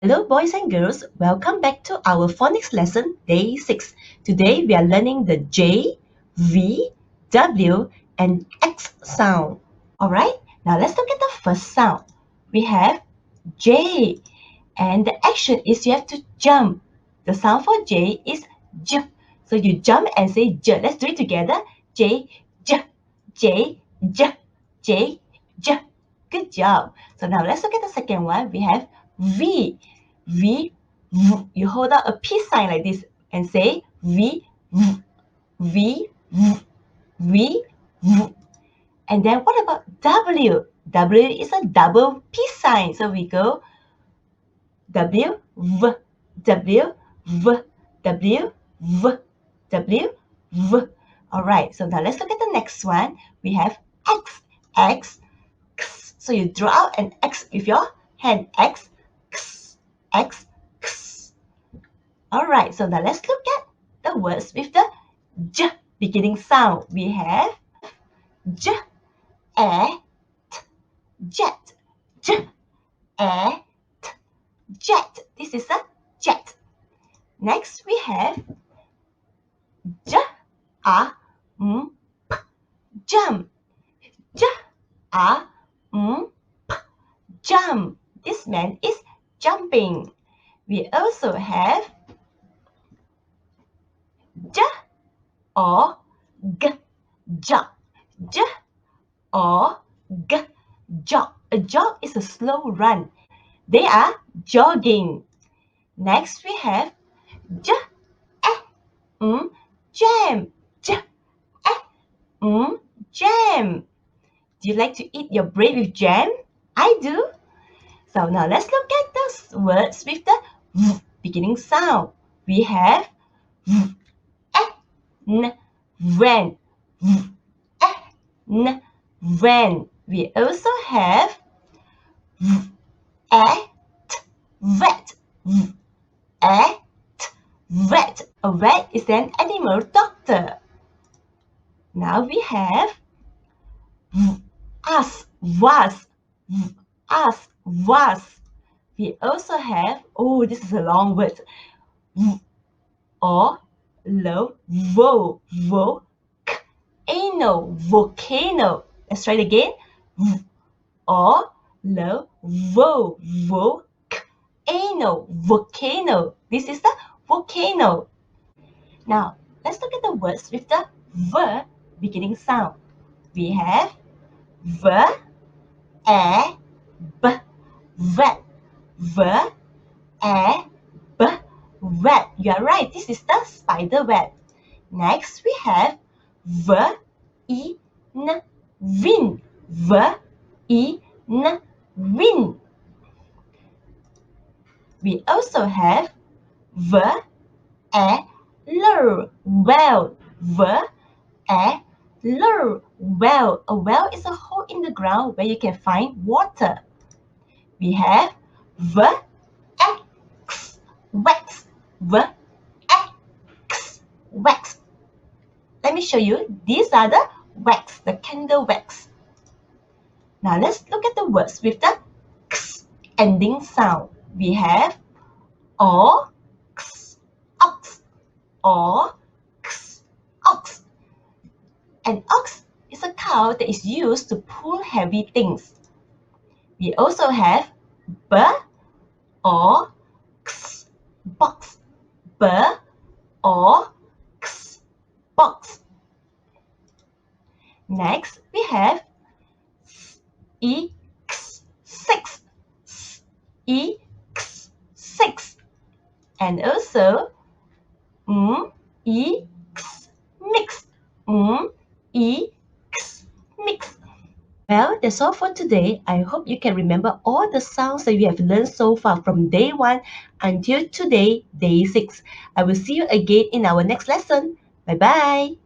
Hello boys and girls, welcome back to our phonics lesson day 6. Today we are learning the J, V, W and X sound. Alright, now let's look at the first sound. We have J and the action is you have to jump. The sound for J is J. So you jump and say J. Let's do it together. J, J, J, J, J, J. Good job. So now let's look at the second one. We have V. V, V. You hold out a peace sign like this and say V, V, V, V, V, V. And then what about W? W is a double peace sign. So we go W, V, W, V, W, V, W, V. All right, so now let's look at the next one. We have X, X, X. So you draw out an X with your hand. X, X, X, X. All right, so now let's look at the words with the J beginning sound. We have J, E, T, jet, J, E, T, jet. This is a jet. Next, we have J, A, M, P, jump. J, A, M, P, jump. This man is jumping. We also have J, O, G, jog. J, O, G, jog. A jog is a slow run. They are jogging. Next, we have J, E, M, jam. J, E, M, jam. Do you like to eat your bread with jam? I do. So now let's look at those words with the V beginning sound. We have V, E, N, ran. V, E, N, ran. We also have V, E, T, vet. V, E, T, vet. A vet is an animal doctor. Now we have V, us, was. V, us, was. We also have, oh, this is a long word. V, O, lo, vo, vo, k, ano, volcano. Let's try it again. V, O, lo, vo, vo, k, ano, volcano. This is the volcano. Now, let's look at the words with the V beginning sound. We have V, E, B, vet. V, E, B, web. You are right. This is the spider web. Next, we have V, I, N, win. V, I, N, win. We also have V, E, L, well. V, E, L, well. A well is a hole in the ground where you can find water. We have V, X, wax. V, X, wax. Let me show you. These are the wax, the candle wax. Now let's look at the words with the X ending sound. We have ox, ox, ox, ox. An ox is a cow that is used to pull heavy things. We also have b, o, x, box. B, o, x, box. Next, we have e, x, six. E, x, six. And also e, x, mix. E, x, mix. Well, that's all for today. I hope you can remember all the sounds that you have learned so far from day 1 until today, day 6. I will see you again in our next lesson. Bye-bye.